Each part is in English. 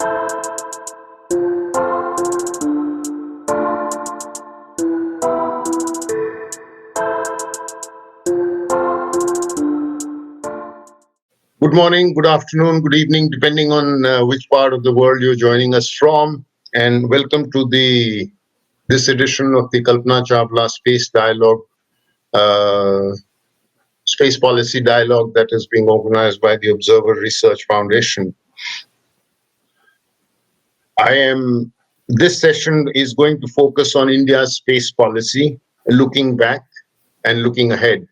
Good morning, good afternoon, good evening, depending on which part of the world you're joining us from. And welcome to this edition of the Kalpana Chawla Space Dialogue, Space Policy Dialogue that is being organized by the Observer Research Foundation. This session is going to focus on India's space policy, looking back and looking ahead.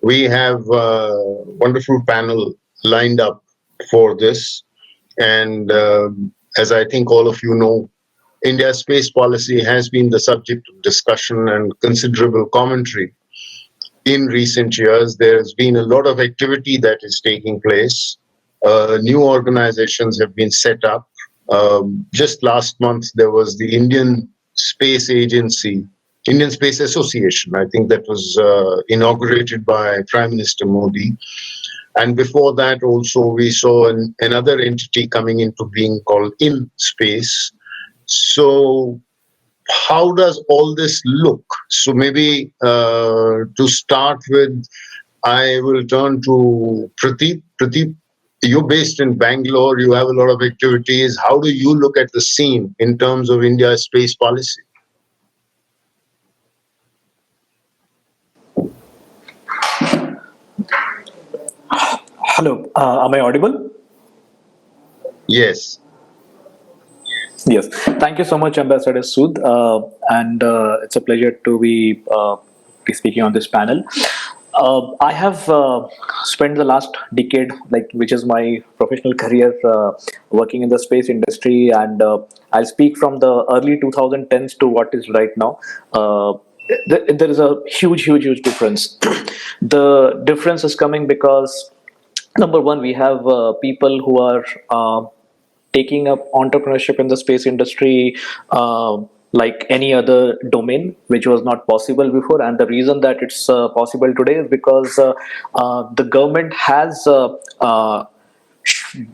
We have a wonderful panel lined up for this. And as I think all of you know, India's space policy has been the subject of discussion and considerable commentary in recent years. There's been a lot of activity that is taking place. New organizations have been set up. Just last month, there was the Indian Space Agency, Indian Space Association. I think that was inaugurated by Prime Minister Modi. And before that, also, we saw another entity coming into being called InSpace. So how does all this look? So maybe to start with, I will turn to Prateep. Prateep, you're based in Bangalore. You have a lot of activities. How do you look at the scene in terms of India's space policy? Hello, am I audible? Yes. Yes. Thank you so much, Ambassador Sood, and it's a pleasure to be speaking on this panel. I have spent the last decade, which is my professional career, working in the space industry, and I'll speak from the early 2010s to what is right now. There is a huge difference. The difference is coming because, number one, we have people who are taking up entrepreneurship in the space industry like any other domain, which was not possible before. And the reason that it's possible today is because the government has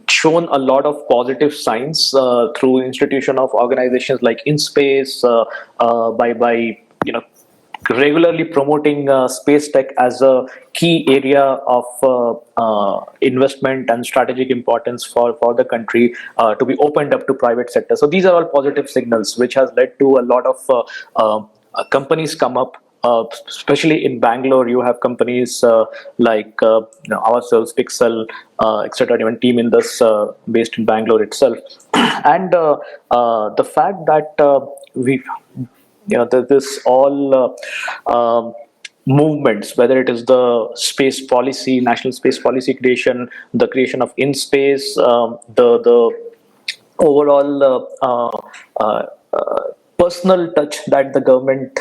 shown a lot of positive signs through institution of organizations like InSpace, by regularly promoting space tech as a key area of investment and strategic importance for the country to be opened up to private sector. So these are all positive signals, which has led to a lot of companies come up. Especially in Bangalore, you have companies like ourselves, Pixel, etc. Even Team Indus based in Bangalore itself, and the fact that this all movements, whether it is the space policy, national space policy creation, the creation of InSpace, the overall personal touch that the government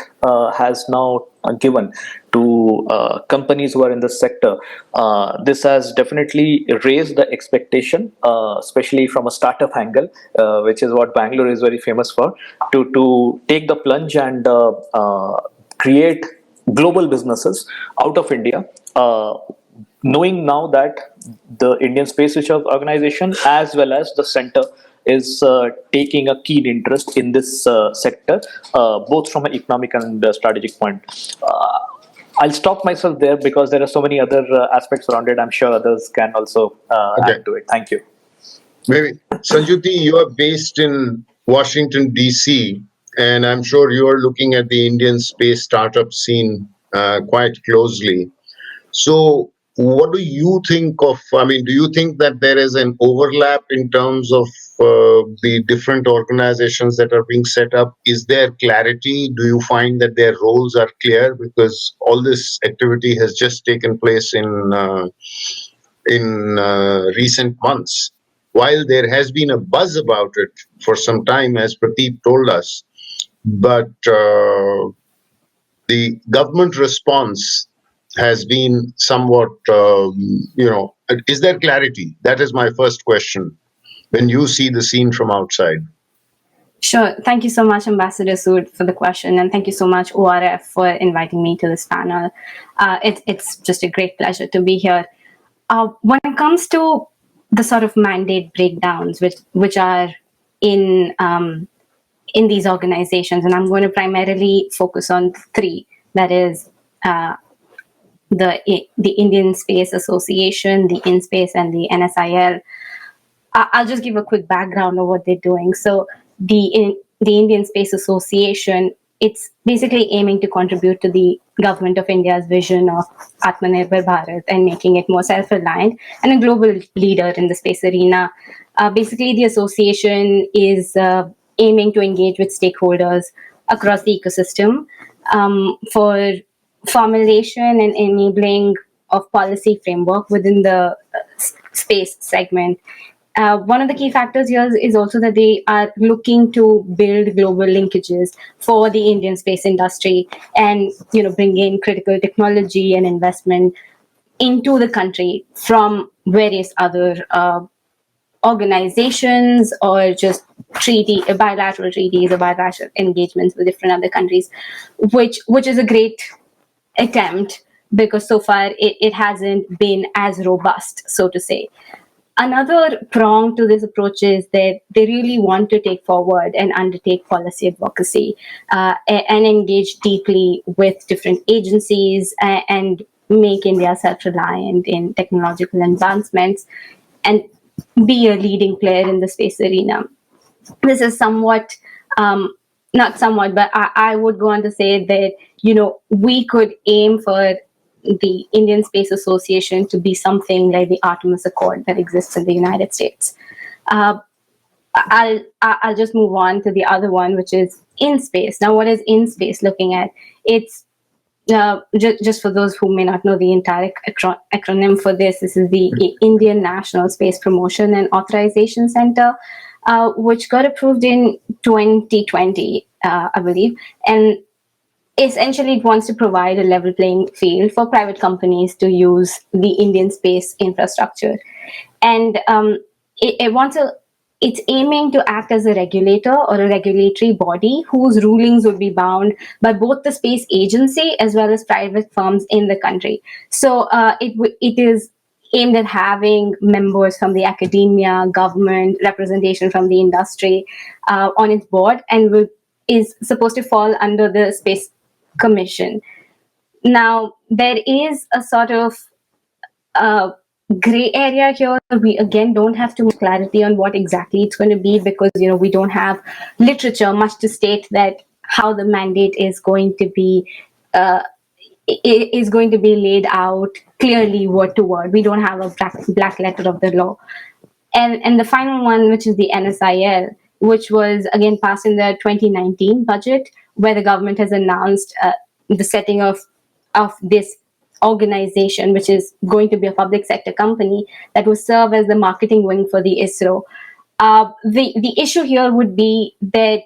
has now given to companies who are in the sector, this has definitely raised the expectation, especially from a startup angle, which is what Bangalore is very famous for, to take the plunge and create global businesses out of India, knowing now that the Indian Space Research Organization as well as the center is taking a keen interest in this sector, both from an economic and strategic point. I'll stop myself there because there are so many other aspects around it. I'm sure others can also add to it. Thank you. Maybe, Senjuti, you are based in Washington, D.C., and I'm sure you are looking at the Indian space startup scene quite closely. So what do you think of, do you think that there is an overlap in terms of the different organizations that are being set up? Is there clarity? Do you find that their roles are clear? Because all this activity has just taken place in recent months. While there has been a buzz about it for some time, as Prateep told us, but the government response has been somewhat, is there clarity? That is my first question. When you see the scene from outside. Sure. Thank you so much, Ambassador Sood, for the question. And thank you so much, ORF, for inviting me to this panel. It's just a great pleasure to be here. When it comes to the sort of mandate breakdowns which are in these organizations, and I'm going to primarily focus on three. That is the Indian Space Association, the InSpace, and the NSIL. I'll just give a quick background of what they're doing. So the Indian Space Association, it's basically aiming to contribute to the government of India's vision of Atmanirbhar Bharat and making it more self-reliant and a global leader in the space arena. Basically, the association is aiming to engage with stakeholders across the ecosystem for formulation and enabling of policy framework within the space segment. One of the key factors here is also that they are looking to build global linkages for the Indian space industry and bring in critical technology and investment into the country from various other organizations or just bilateral treaties or bilateral engagements with different other countries, which is a great attempt because so far it hasn't been as robust, so to say. Another prong to this approach is that they really want to take forward and undertake policy advocacy and engage deeply with different agencies and make India self-reliant in technological advancements and be a leading player in the space arena. This is somewhat, not somewhat, but I would go on to say that, we could aim for the Indian Space Association to be something like the Artemis Accord that exists in the United States. I'll just move on to the other one, which is InSpace. Now, what is InSpace looking at? It's just for those who may not know the entire acronym for this is the Indian National Space Promotion and Authorization Center, which got approved in 2020, I believe, and essentially, it wants to provide a level playing field for private companies to use the Indian space infrastructure. And it's aiming to act as a regulator or a regulatory body whose rulings would be bound by both the space agency as well as private firms in the country. So it is aimed at having members from the academia, government, representation from the industry on its board, and is supposed to fall under the Space Commission. Now, there is a sort of gray area here. We again don't have too much clarity on what exactly it's going to be because we don't have literature much to state that how the mandate is going to be laid out clearly word to word. We don't have a black letter of the law. And the final one, which is the NSIL, which was again passed in the 2019 budget, where the government has announced the setting of this organization, which is going to be a public sector company that will serve as the marketing wing for the ISRO. The issue here would be that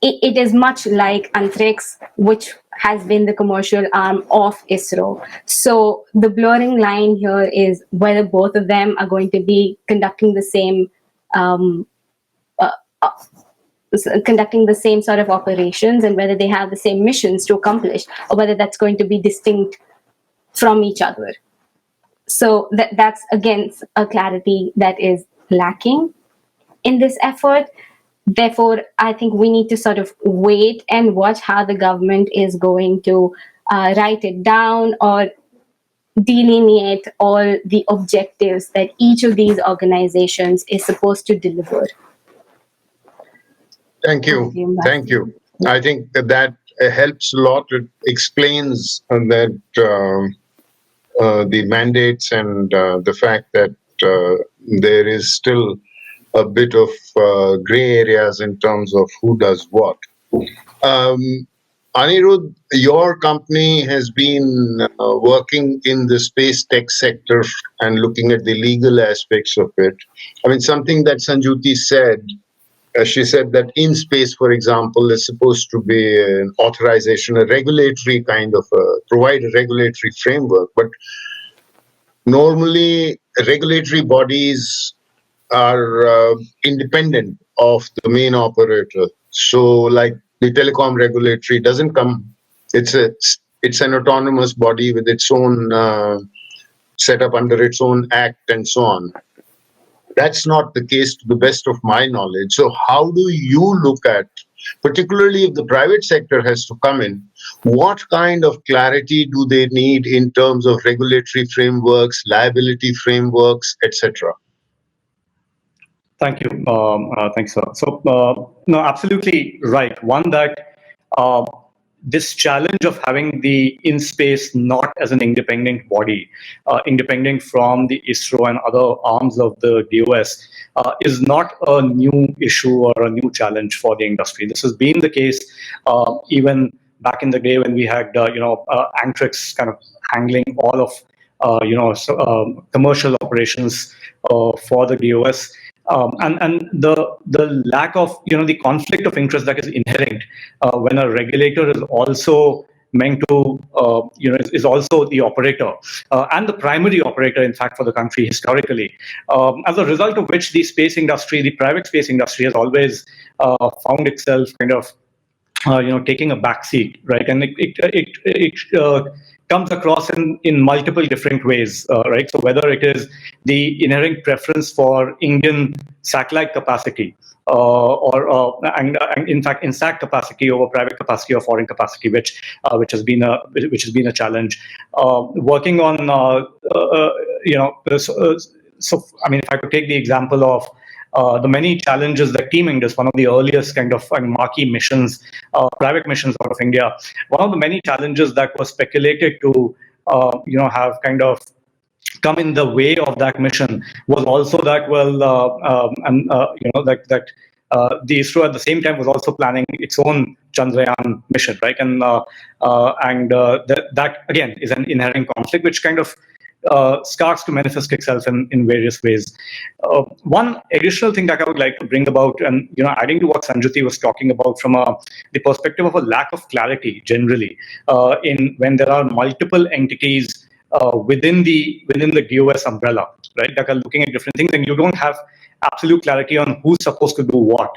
it is much like Antrix, which has been the commercial arm of ISRO. So the blurring line here is whether both of them are going to be conducting the same sort of operations and whether they have the same missions to accomplish or whether that's going to be distinct from each other. So that's again a clarity that is lacking in this effort. Therefore, I think we need to sort of wait and watch how the government is going to write it down or delineate all the objectives that each of these organizations is supposed to deliver. Thank you. I think that helps a lot. It explains that the mandates and the fact that there is still a bit of gray areas in terms of who does what. Anirudh, your company has been working in the space tech sector and looking at the legal aspects of it. I mean, something that Senjuti said, she said that InSpace, for example, is supposed to be an authorization, a regulatory kind of, provide a regulatory framework. But normally, regulatory bodies are independent of the main operator. So, like the telecom regulatory doesn't come, it's an autonomous body with its own set up under its own act and so on. That's not the case to the best of my knowledge. So how do you look at, particularly if the private sector has to come in, what kind of clarity do they need in terms of regulatory frameworks, liability frameworks, etc.? Thank you. Thanks, sir. So, no, absolutely right. One that this challenge of having the in-space not as an independent body, independent from the ISRO and other arms of the DOS, is not a new issue or a new challenge for the industry. This has been the case even back in the day when we had, Antrix kind of handling all of, commercial operations for the DOS. And the lack of the conflict of interest that is inherent when a regulator is also meant to is also the operator and the primary operator, in fact, for the country historically, as a result of which the space industry, the private space industry, has always found itself kind of taking a backseat, right? And it comes across in multiple different ways, right? So whether it is the inherent preference for Indian satellite capacity, and in fact insat capacity over private capacity or foreign capacity, which has been a challenge. Working on so I mean, if I could take the example of the many challenges that Team Indus, one of the earliest kind of marquee missions, private missions out of India, one of the many challenges that was speculated to, have kind of come in the way of that mission was also that, the ISRO at the same time was also planning its own Chandrayaan mission, right? And that again is an inherent conflict, which kind of starts to manifest itself in various ways. One additional thing that I would like to bring about, and adding to what Senjuti was talking about from the perspective of a lack of clarity generally, in when there are multiple entities within the DOS umbrella, right, that are looking at different things, and you don't have absolute clarity on who's supposed to do what.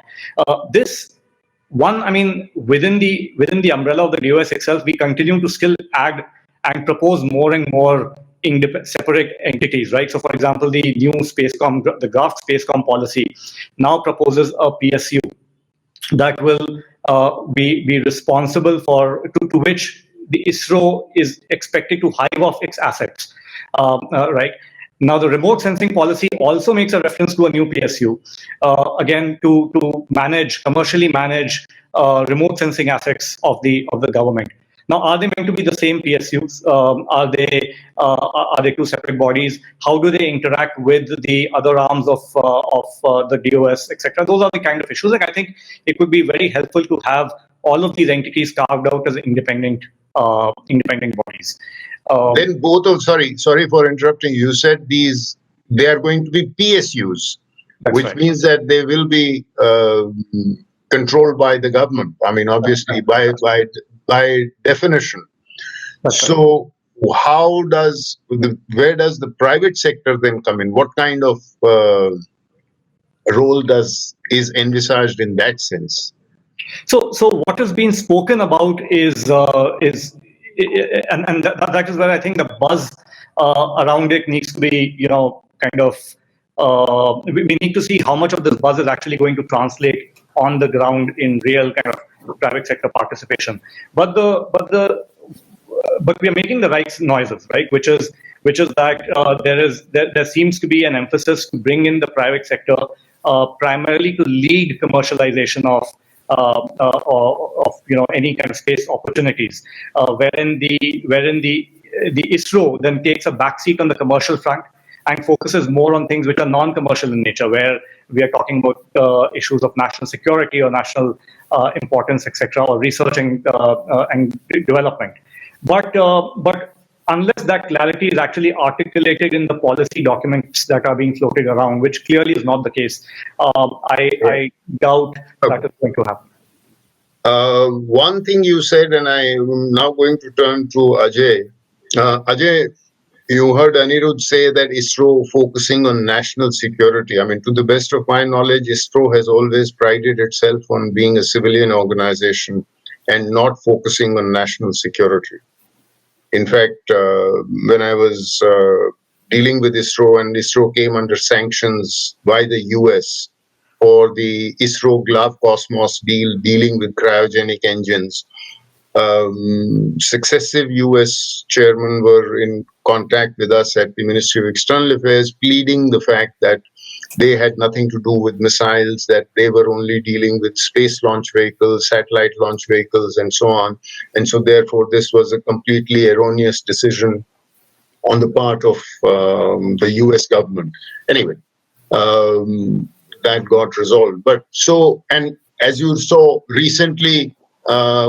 Within the umbrella of the DOS itself, we continue to still add and propose more and more separate entities, right? So, for example, the new the draft Spacecom policy now proposes a PSU that will be responsible for to which the ISRO is expected to hive off its assets, right? Now, the remote sensing policy also makes a reference to a new PSU, again to commercially manage remote sensing assets of the government. Now, are they meant to be the same PSUs? Are they two separate bodies? How do they interact with the other arms of the DOS, etc.? Those are the kind of issues, and I think it would be very helpful to have all of these entities carved out as independent bodies. Then both of sorry for interrupting. You said they are going to be PSUs, which right. means that they will be controlled by the government. I mean, obviously by definition. That's so right. Where does the private sector then come in? What kind of role is envisaged in that sense? So what has been spoken about is that is where I think the buzz around it needs to be, kind of, we need to see how much of this buzz is actually going to translate on the ground in real kind of private sector participation. But we are making the right noises, right? Which is that there seems to be an emphasis to bring in the private sector primarily to lead commercialization of any kind of space opportunities, wherein the ISRO then takes a backseat on the commercial front and focuses more on things which are non-commercial in nature, where we are talking about issues of national security or national importance, etc., or research and development. But unless that clarity is actually articulated in the policy documents that are being floated around, which clearly is not the case, I doubt that is going to happen. One thing you said, and I'm now going to turn to Ajay. Ajay, you heard Anirudh say that ISRO focusing on national security. I mean, to the best of my knowledge, ISRO has always prided itself on being a civilian organization and not focusing on national security. In fact, when I was dealing with ISRO, and ISRO came under sanctions by the US for the ISRO Glove Cosmos deal dealing with cryogenic engines. Successive US chairmen were in contact with us at the Ministry of External Affairs, pleading the fact that they had nothing to do with missiles, that they were only dealing with space launch vehicles, satellite launch vehicles, and so on. And so, therefore, this was a completely erroneous decision on the part of the US government. Anyway, that got resolved. But so, and as you saw recently,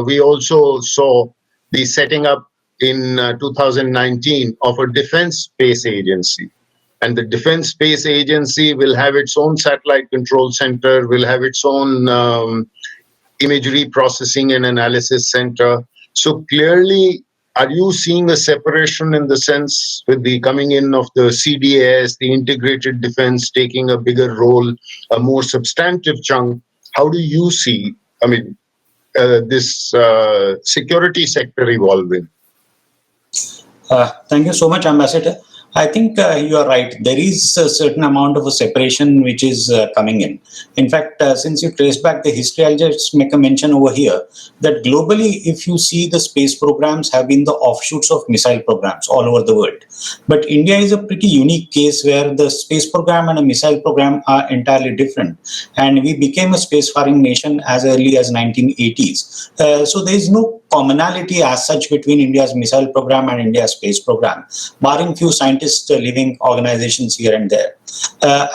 we also saw the setting up in 2019 of a defense space agency. And the Defense Space Agency will have its own satellite control center, will have its own imagery processing and analysis center. So clearly, are you seeing a separation in the sense with the coming in of the CDAS, the integrated defense taking a bigger role, a more substantive chunk? How do you see, this security sector evolving? Thank you so much, Ambassador. I think you are right. There is a certain amount of a separation which is coming in. In fact, since you trace back the history, I'll just make a mention over here that globally, if you see, the space programs have been the offshoots of missile programs all over the world. But India is a pretty unique case where the space program and a missile program are entirely different. And we became a spacefaring nation as early as 1980s. So there is no commonality as such between India's missile program and India's space program, barring few scientists living organizations here and there.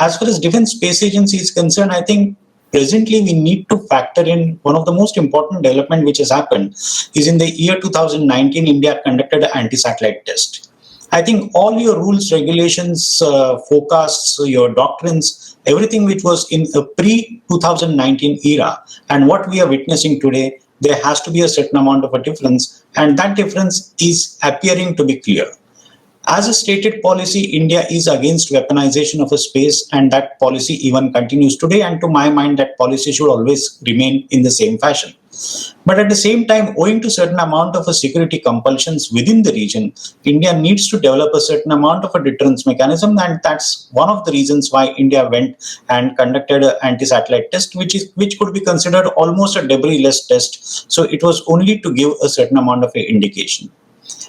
As far as Defense Space Agency is concerned, I think presently we need to factor in one of the most important development which has happened is in the year 2019, India conducted an anti-satellite test. I think all your rules, regulations, forecasts, your doctrines, everything which was in a pre-2019 era and what we are witnessing today, there has to be a certain amount of a difference, and that difference is appearing to be clear. As a stated policy, India is against weaponization of a space, and that policy even continues today, and to my mind, that policy should always remain in the same fashion. But at the same time, owing to certain amount of a security compulsions within the region, India needs to develop a certain amount of a deterrence mechanism, and that's one of the reasons why India went and conducted an anti-satellite test, which could be considered almost a debris-less test. So it was only to give a certain amount of an indication.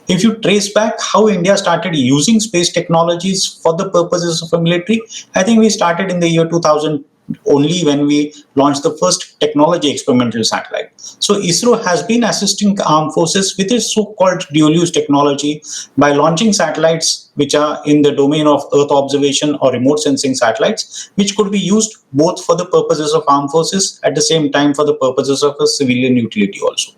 If you trace back how India started using space technologies for the purposes of a military, I think we started in the year 2000 only when we launched the first technology experimental satellite. So ISRO has been assisting armed forces with a so-called dual-use technology by launching satellites which are in the domain of Earth observation or remote sensing satellites, which could be used both for the purposes of armed forces at the same time for the purposes of a civilian utility also.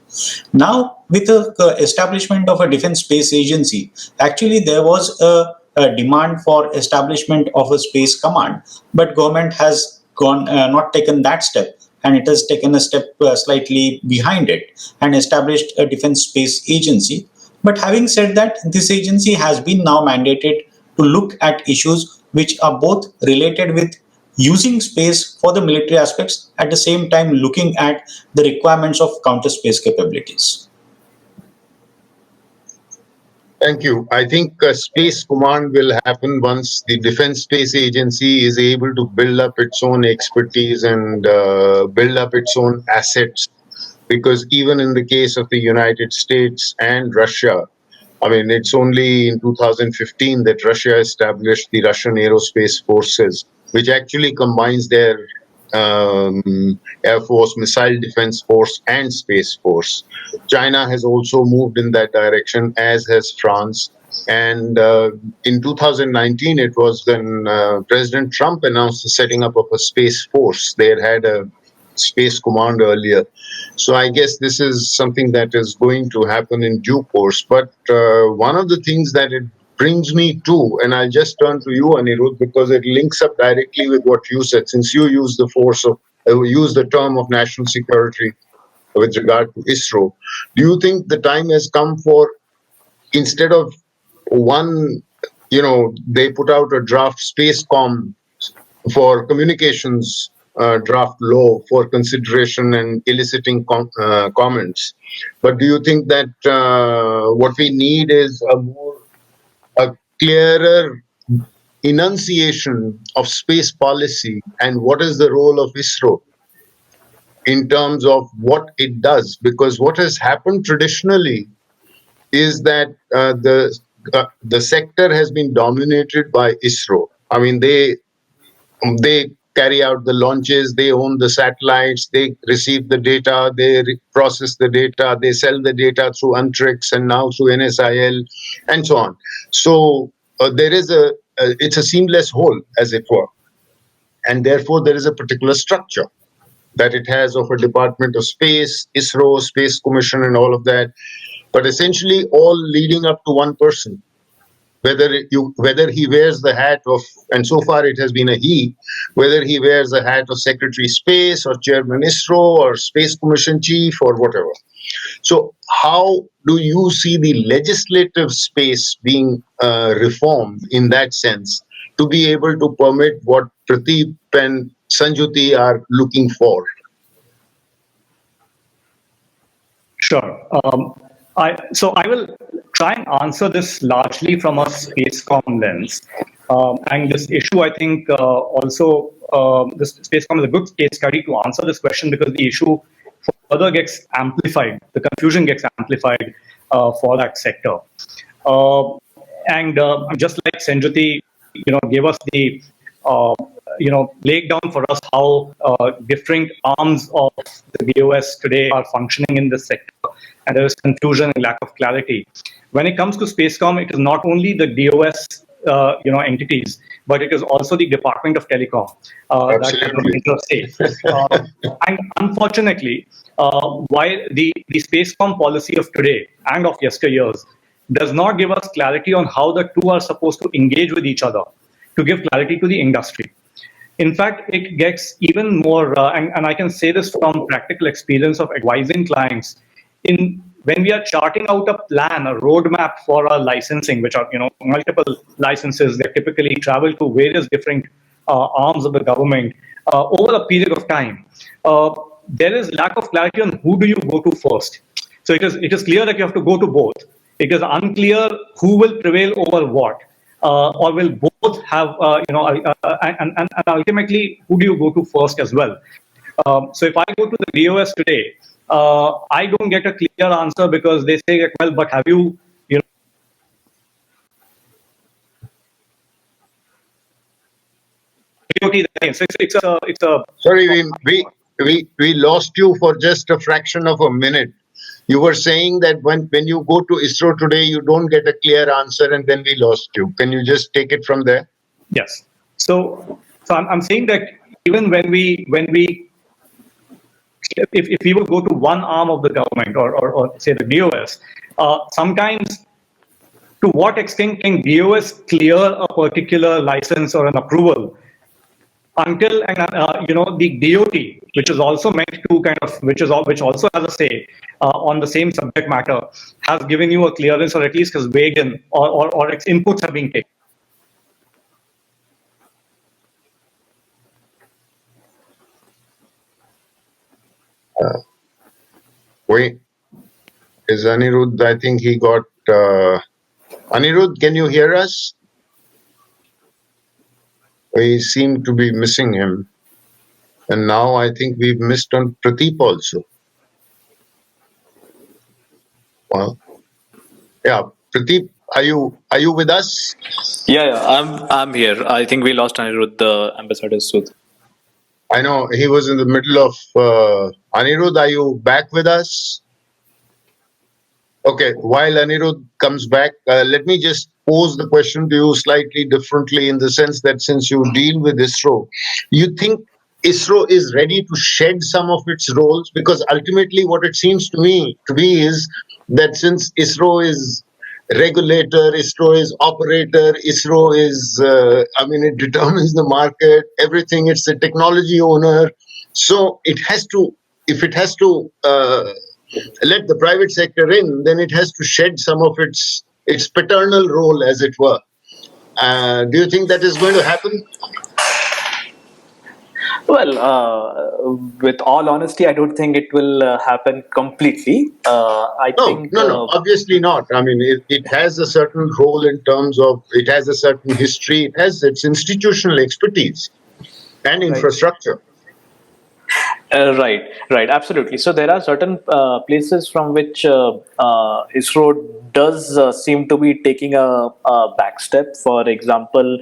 Now, with the establishment of a defense space agency, actually there was a demand for establishment of a space command, but government has not taken that step, and it has taken a step slightly behind it and established a defense space agency. But having said that, this agency has been now mandated to look at issues which are both related with using space for the military aspects, at the same time looking at the requirements of counter space capabilities. Thank you. I think space command will happen once the Defense Space Agency is able to build up its own expertise and build up its own assets. Because even in the case of the United States and Russia, it's only in 2015 that Russia established the Russian Aerospace Forces, which actually combines their Air Force, Missile Defense Force, and Space Force. China has also moved in that direction, as has France. And in 2019, it was when President Trump announced the setting up of a Space Force. They had a Space Command earlier. So I guess this is something that is going to happen in due course. But one of the things that it brings me to, and I'll just turn to you, Anirudh, because it links up directly with what you said, since you use the term of national security with regard to ISRO. Do you think the time has come for, instead of one, they put out a draft Spacecom for communications draft law for consideration and eliciting comments, but do you think that what we need is a clearer enunciation of space policy and what is the role of ISRO in terms of what it does. Because what has happened traditionally is that the sector has been dominated by ISRO. I mean, they carry out the launches, they own the satellites, they receive the data, they process the data, they sell the data through Antrix and now through NSIL and so on. So there is it's a seamless whole, as it were. And therefore, there is a particular structure that it has of a Department of Space, ISRO, Space Commission, and all of that. But essentially, all leading up to one person. Whether he wears the hat of, and so far it has been a he, whether he wears the hat of Secretary Space or Chairman ISRO or Space Commission Chief or whatever. So how do you see the legislative space being reformed in that sense to be able to permit what Prateep and Senjuti are looking for? Sure. So I will try and answer this largely from a Spacecom lens. And this issue, I think, also, this Spacecom is a good case study to answer this question because the issue further gets amplified, the confusion gets amplified for that sector. And just like Senjuti, gave us the, laid down for us how different arms of the BOS today are functioning in this sector. And there is confusion and lack of clarity. When it comes to Spacecom, it is not only the DOS, entities, but it is also the Department of Telecom that kind of interstate. And unfortunately, while the Spacecom policy of today and of yesteryears does not give us clarity on how the two are supposed to engage with each other to give clarity to the industry. In fact, it gets even more, and I can say this from practical experience of advising clients, when we are charting out a plan, a roadmap for our licensing, which are multiple licenses that typically travel to various different arms of the government over a period of time, there is lack of clarity on who do you go to first. So it is clear that you have to go to both. It is unclear who will prevail over what, or will both have, and ultimately who do you go to first as well. So if I go to the DOS today, I don't get a clear answer because they say, well, but have you, so it's a. Sorry, we lost you for just a fraction of a minute. You were saying that when you go to ISRO today, you don't get a clear answer, and then we lost you. Can you just take it from there? Yes. So I'm saying that even when we if we will go to one arm of the government or say the DOS, sometimes to what extent can DOS clear a particular license or an approval until the DOT, which is also meant to which also has a say on the same subject matter, has given you a clearance or at least has weighed in or its inputs have been taken. Wait, is Anirudh? I think he got. Anirudh, can you hear us? We seem to be missing him, and now I think we've missed on Prateep also. Well, yeah, Prateep, are you with us? Yeah, I'm here. I think we lost Anirudh, the ambassador Sood. I know he was in the middle of. Anirudh, are you back with us? Okay, while Anirudh comes back, let me just pose the question to you slightly differently in the sense that since you deal with ISRO, you think ISRO is ready to shed some of its roles? Because ultimately what it seems to me to be is that since ISRO is regulator, ISRO is operator, ISRO is, it determines the market, everything, it's the technology owner. So it has to, if it has to let the private sector in, then it has to shed some of its paternal role, as it were. Do you think that is going to happen? Well, with all honesty, I don't think it will happen completely. I think No, obviously not. I mean, it has a certain role in terms of, it has a certain history, it has its institutional expertise and infrastructure. Right, absolutely. So there are certain places from which ISRO does seem to be taking a back step. For example,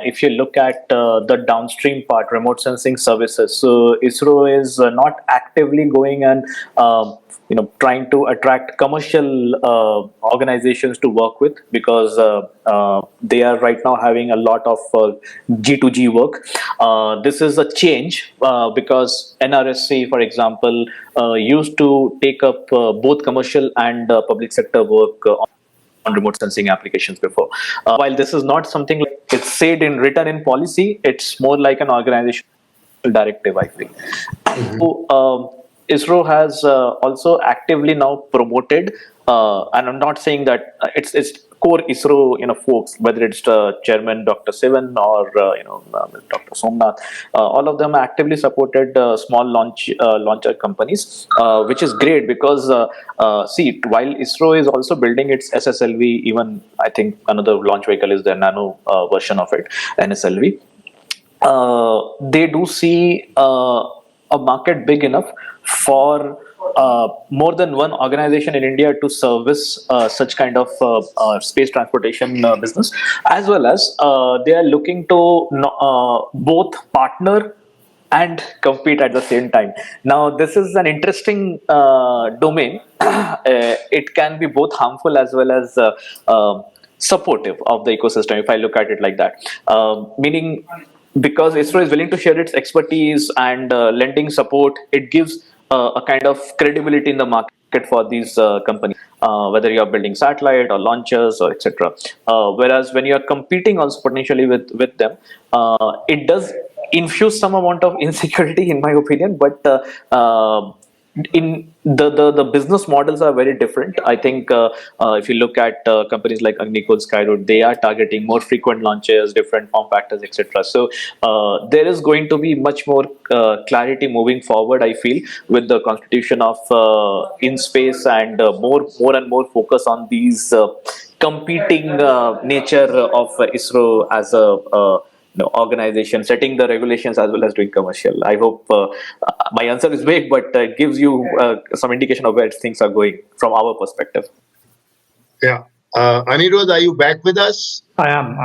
if you look at the downstream part, remote sensing services, so ISRO is not actively going and trying to attract commercial organizations to work with, because they are right now having a lot of G2G work. This is a change because NRSC, for example, used to take up both commercial and public sector work on remote sensing applications before. While this is not something like it's said in written in policy, it's more like an organizational directive, I feel. So, ISRO has also actively now promoted, and I'm not saying that it's core ISRO folks, whether it's the chairman Dr. Sivan or Dr. Somnath, all of them actively supported small launcher companies, which is great because see, while ISRO is also building its SSLV, even I think another launch vehicle is the nano version of it, NSLV. They do see a market big enough for more than one organization in India to service such kind of space transportation business, as well as they are looking to both partner and compete at the same time. Now, this is an interesting domain. It can be both harmful as well as supportive of the ecosystem, if I look at it like that. Meaning, because ISRO is willing to share its expertise and lending support, it gives a kind of credibility in the market for these companies, whether you are building satellite or launchers or etc. Whereas when you are competing also potentially with them, it does infuse some amount of insecurity, in my opinion. But in the business models are very different. I think if you look at companies like Agnikul, Skyroot, they are targeting more frequent launches, different form factors, etc. So there is going to be much more clarity moving forward, I feel, with the constitution of in space and more and more focus on these competing nature of ISRO as a organization, setting the regulations as well as doing commercial. I hope my answer is vague, but it gives you some indication of where things are going from our perspective. Yeah. Anirudh, are you back with us? I am.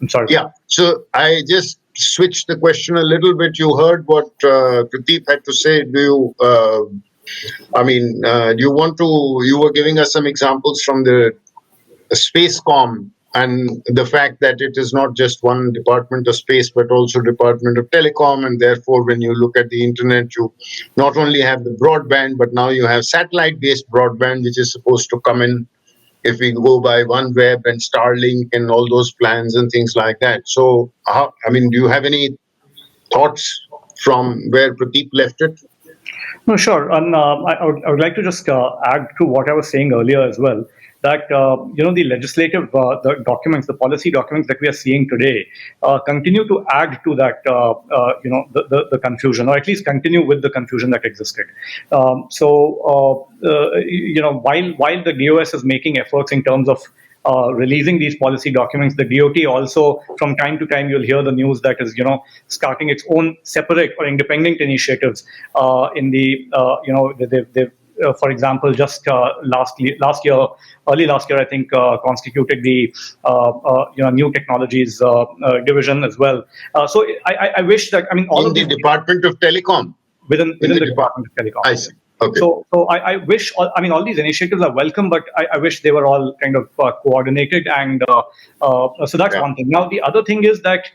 I'm sorry. Yeah. So I just switched the question a little bit. You heard what Prateep had to say. Do you, do you want to, you were giving us some examples from the Spacecom, and the fact that it is not just one Department of Space, but also Department of Telecom. And therefore, when you look at the internet, you not only have the broadband, but now you have satellite-based broadband, which is supposed to come in if we go by OneWeb and Starlink and all those plans and things like that. So, do you have any thoughts from where Prateep left it? No, sure. And I would like to just add to what I was saying earlier as well, that the legislative the documents, the policy documents that we are seeing today, continue to add to that the confusion, or at least continue with the confusion that existed. While the DOS is making efforts in terms of releasing these policy documents, the DOT also, from time to time, you'll hear the news that is, starting its own separate or independent initiatives in the, for example, just early last year, I think, constituted the new technologies division as well. So I wish that, all in of the Department of Telecom. Within the Department of Telecom. I see. Okay. So I wish, all these initiatives are welcome, but I wish they were all kind of coordinated, and so that's one thing. Now, the other thing is that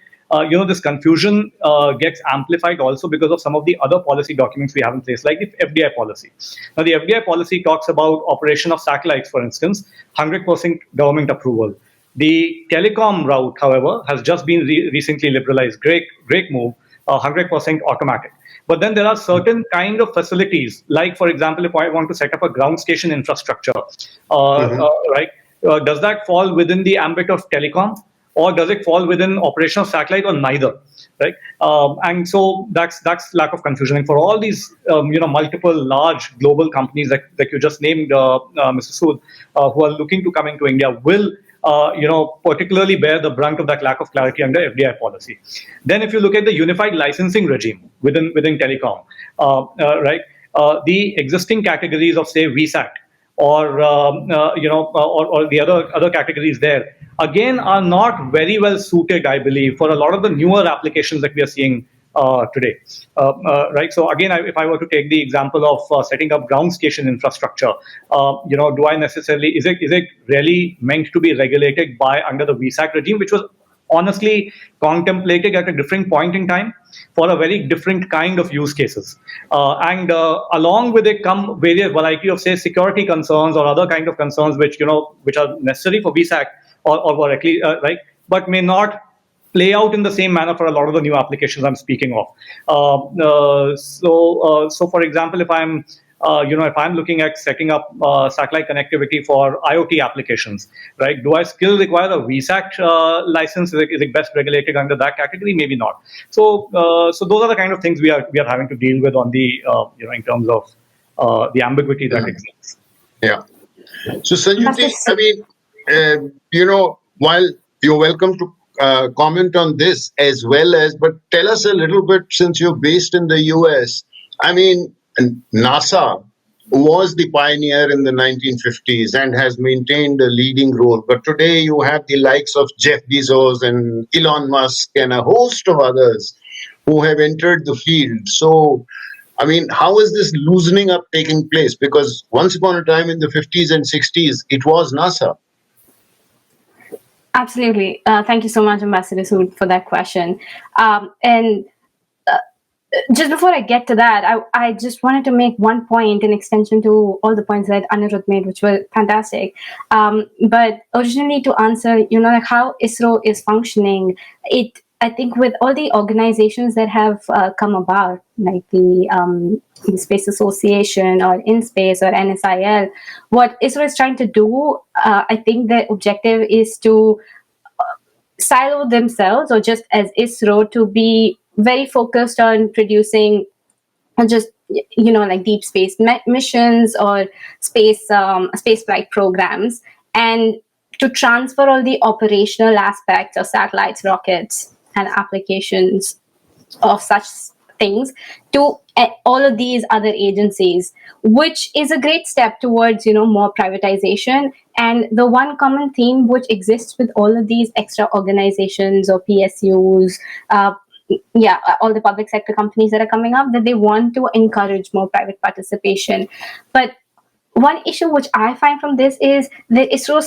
this confusion gets amplified also because of some of the other policy documents we have in place, like the FDI policy. Now, the FDI policy talks about operation of satellites, for instance, 100% government approval. The telecom route, however, has just been recently liberalized. Great move, 100% automatic. But then there are certain kind of facilities, like, for example, if I want to set up a ground station infrastructure, right? Does that fall within the ambit of telecom? or does it fall within operational satellite, or neither? Right, and so that's lack of confusion. And for all these multiple large global companies that you just named, Mr. Sood, who are looking to come into India, will particularly bear the brunt of that lack of clarity under FDI policy. Then, if you look at the unified licensing regime within telecom, right, the existing categories of, say, VSAT, or or the other categories there, again, are not very well suited, I believe, for a lot of the newer applications that we are seeing today. Right. So again, if I were to take the example of setting up ground station infrastructure, do I necessarily, is it really meant to be regulated under the VSAT regime, which was honestly contemplated at a different point in time for a very different kind of use cases, and along with it come various variety of, say, security concerns or other kind of concerns which are necessary for VSAT, or actually right, but may not play out in the same manner for a lot of the new applications I'm speaking of. So for example, if I'm looking at setting up satellite connectivity for IoT applications, right? Do I still require a VSAT license? Is it best regulated under that category? Maybe not. So those are the kind of things we are having to deal with on the in terms of the ambiguity that exists. Yeah. So Senjuti, I mean, while you're welcome to comment on this as well as, but tell us a little bit, since you're based in the US. I mean, NASA was the pioneer in the 1950s and has maintained a leading role. But today you have the likes of Jeff Bezos and Elon Musk and a host of others who have entered the field. So, I mean, how is this loosening up taking place? Because once upon a time in the 50s and 60s, it was NASA. Absolutely. Thank you so much, Ambassador Sood, for that question. Just before I get to that, I just wanted to make one point in extension to all the points that Anirudh made, which were fantastic. But originally, to answer, like how ISRO is functioning, I think with all the organizations that have come about, like the Space Association or InSpace or NSIL, what ISRO is trying to do, I think the objective is to silo themselves, or just as ISRO, to be very focused on producing just like deep space missions or space flight programs, and to transfer all the operational aspects of satellites, rockets, and applications of such things to all of these other agencies, which is a great step towards more privatization. And the one common theme which exists with all of these extra organizations or PSUs, all the public sector companies that are coming up, that they want to encourage more private participation. But one issue which I find from this is that ISRO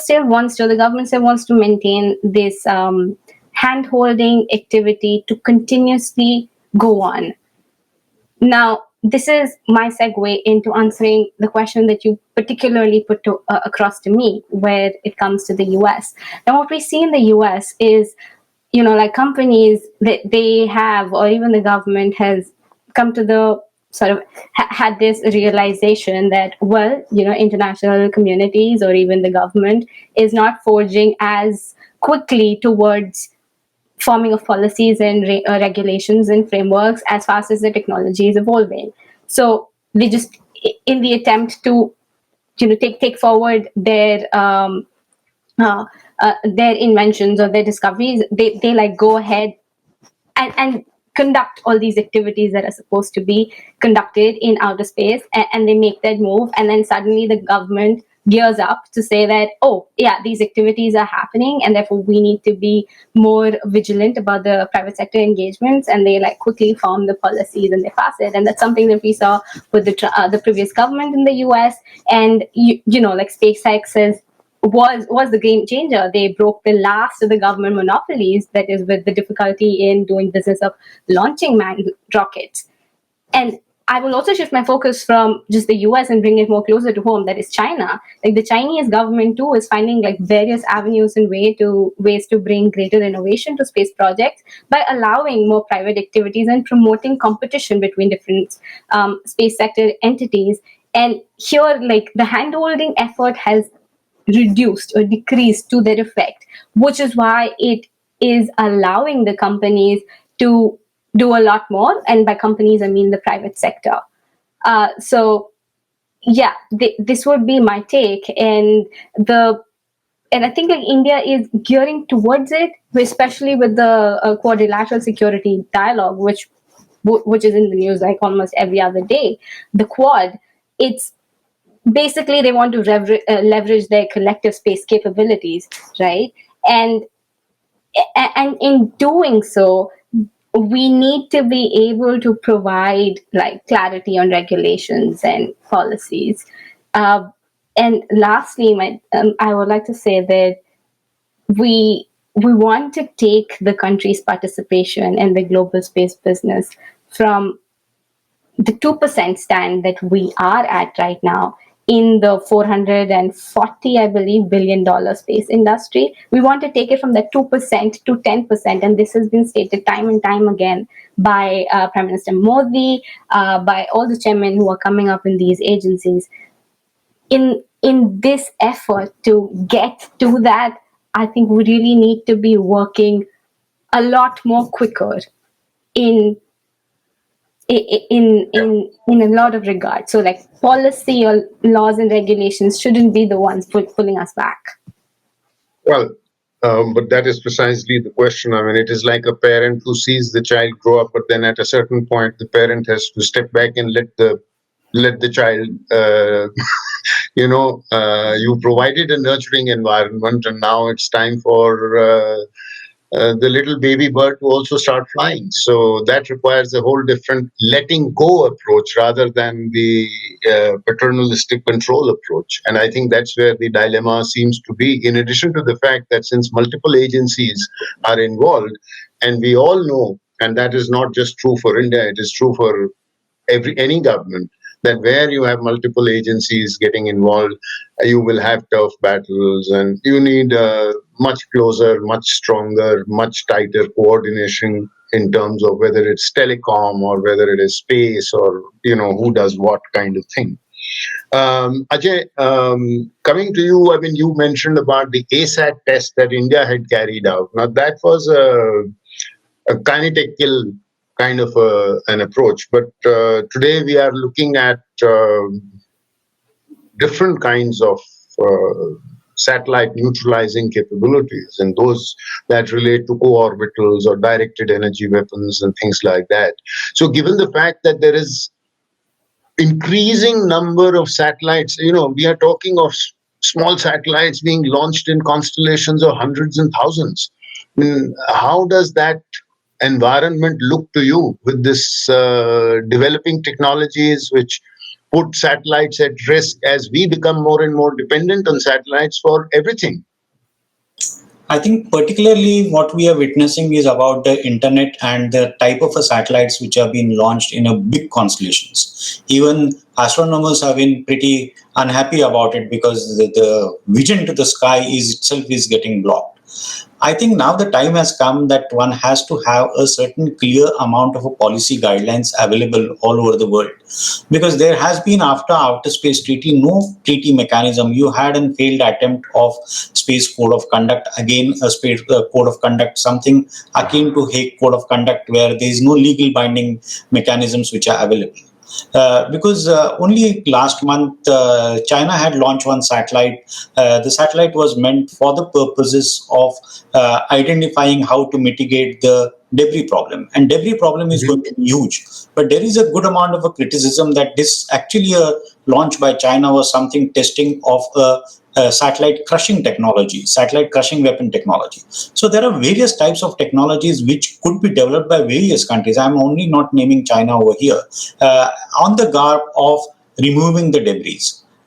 the government still wants to maintain this hand-holding activity to continuously go on. Now, this is my segue into answering the question that you particularly put across to me, where it comes to the US. Now, what we see in the US is, like companies that they have, or even the government has come to the sort of had this realization that, international communities or even the government is not forging as quickly towards forming of policies and regulations and frameworks as fast as the technology is evolving. So they just, in the attempt to, take forward their inventions or their discoveries, they like go ahead and conduct all these activities that are supposed to be conducted in outer space, and they make that move, and then suddenly the government gears up to say that, these activities are happening, and therefore we need to be more vigilant about the private sector engagements, and they like quickly form the policies and they pass it. And that's something that we saw with the previous government in the US. And like SpaceX was the game changer. They broke the last of the government monopolies, that is, with the difficulty in doing business of launching manned rockets. And I will also shift my focus from just the US and bring it more closer to home, that is China. Like the Chinese government too is finding like various avenues and ways to bring greater innovation to space projects by allowing more private activities and promoting competition between different space sector entities. And here, like the hand-holding effort has reduced or decreased to that effect, which is why it is allowing the companies to do a lot more, and by companies I mean the private sector. So yeah, this would be my take, and I think like India is gearing towards it, especially with the quadrilateral security dialogue, which is in the news like almost every other day. The Quad, it's basically they want to leverage their collective space capabilities, right? And in doing so, we need to be able to provide like clarity on regulations and policies. And lastly, I would like to say that we want to take the country's participation in the global space business from the 2% stand that we are at right now in the 440, I believe, $billion space industry. We want to take it from that 2% to 10%. And this has been stated time and time again by Prime Minister Modi, by all the chairmen who are coming up in these agencies. In this effort to get to that, I think we really need to be working a lot more quicker in a lot of regards. So like policy or laws and regulations shouldn't be the ones pulling us back. Well, but that is precisely the question. I mean, it is like a parent who sees the child grow up, but then at a certain point, the parent has to step back and let the child, you provided a nurturing environment, and now it's time for the little baby bird to also start flying. So that requires a whole different letting go approach rather than the paternalistic control approach. And I think that's where the dilemma seems to be, in addition to the fact that since multiple agencies are involved, and we all know, and that is not just true for India, it is true for any government, that where you have multiple agencies getting involved, you will have tough battles, and you need much closer, much stronger, much tighter coordination in terms of whether it's telecom or whether it is space or, who does what kind of thing. Ajey, coming to you, I mean, you mentioned about the ASAT test that India had carried out. Now, that was a kinetic kill kind of an approach. But today we are looking at different kinds of satellite neutralizing capabilities, and those that relate to co-orbitals or directed energy weapons and things like that. So given the fact that there is increasing number of satellites, we are talking of small satellites being launched in constellations of hundreds and thousands. I mean, how does that environment look to you with this developing technologies which put satellites at risk as we become more and more dependent on satellites for everything? I think particularly what we are witnessing is about the internet and the type of satellites which have been launched in a big constellations. Even astronomers have been pretty unhappy about it because the vision to the sky itself is getting blocked. I think now the time has come that one has to have a certain clear amount of a policy guidelines available all over the world, because there has been after Outer Space Treaty no treaty mechanism. You had a failed attempt of Space Code of Conduct, again a Space Code of Conduct, something akin to Hague Code of Conduct, where there is no legal binding mechanisms which are available. Because only last month China had launched one satellite. The satellite was meant for the purposes of identifying how to mitigate the debris problem, and debris problem is going to be huge. But there is a good amount of a criticism that this actually launch by China was something testing of satellite crushing technology, satellite crushing weapon technology. So there are various types of technologies which could be developed by various countries. I'm only not naming China over here, on the garb of removing the debris.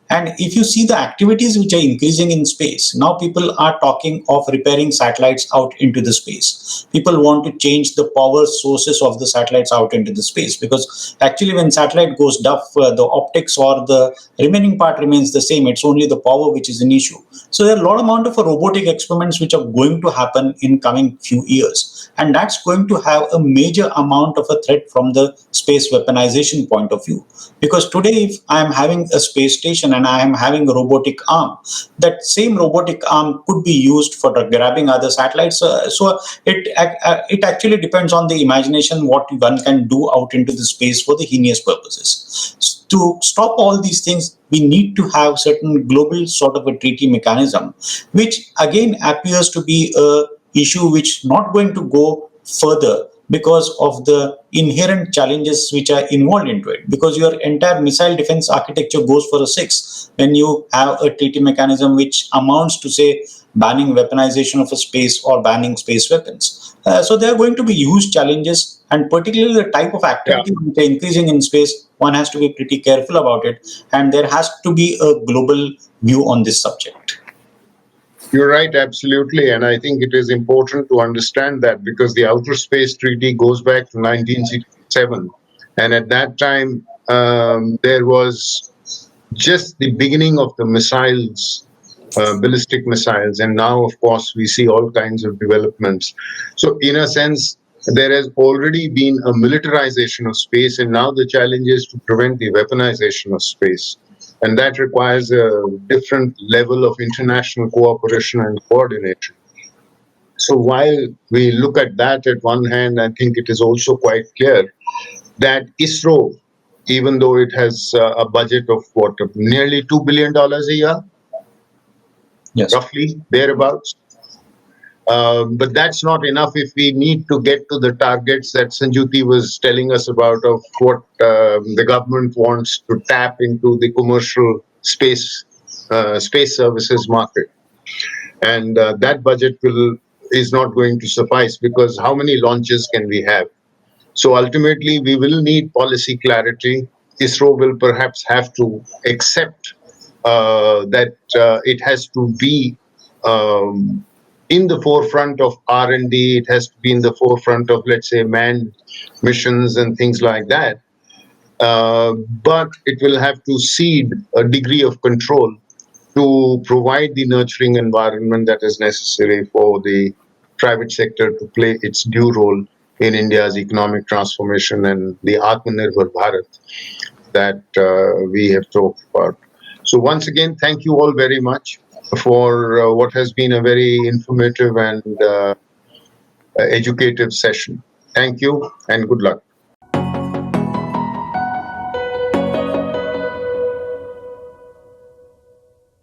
And if you see the activities which are increasing in space, now people are talking of repairing satellites out into the space. People want to change the power sources of the satellites out into the space, because actually when satellite goes deaf, the optics or the remaining part remains the same. It's only the power which is an issue. So there are a lot amount of robotic experiments which are going to happen in coming few years. And that's going to have a major amount of a threat from the space weaponization point of view. Because today, if I'm having a space station and and I am having a robotic arm, that same robotic arm could be used for grabbing other satellites. So it actually depends on the imagination what one can do out into the space for the heinous purposes. To stop all these things, we need to have certain global sort of a treaty mechanism, which again appears to be a issue which not going to go further because of the inherent challenges which are involved into it. Because your entire missile defense architecture goes for a 6 when you have a treaty mechanism which amounts to, say, banning weaponization of a space or banning space weapons. So there are going to be huge challenges, and particularly the type of activity which are increasing in space, one has to be pretty careful about it, and there has to be a global view on this subject. You're right, absolutely. And I think it is important to understand that because the Outer Space Treaty goes back to 1967. And at that time, there was just the beginning of the missiles, ballistic missiles. And now, of course, we see all kinds of developments. So in a sense, there has already been a militarization of space. And now the challenge is to prevent the weaponization of space. And that requires a different level of international cooperation and coordination. So while we look at that at one hand, I think it is also quite clear that ISRO, even though it has a budget of nearly $2 billion a year, yes, roughly thereabouts. But that's not enough if we need to get to the targets that Senjuti was telling us about of what the government wants to tap into the commercial space services market. And that budget is not going to suffice, because how many launches can we have? So ultimately, we will need policy clarity. ISRO will perhaps have to accept that it has to be in the forefront of R&D, it has to be in the forefront of, let's say, manned missions and things like that. But it will have to cede a degree of control to provide the nurturing environment that is necessary for the private sector to play its due role in India's economic transformation and the Atmanirbhar Bharat that we have talked about. So once again, thank you all very much for what has been a very informative and educative session. Thank you and good luck.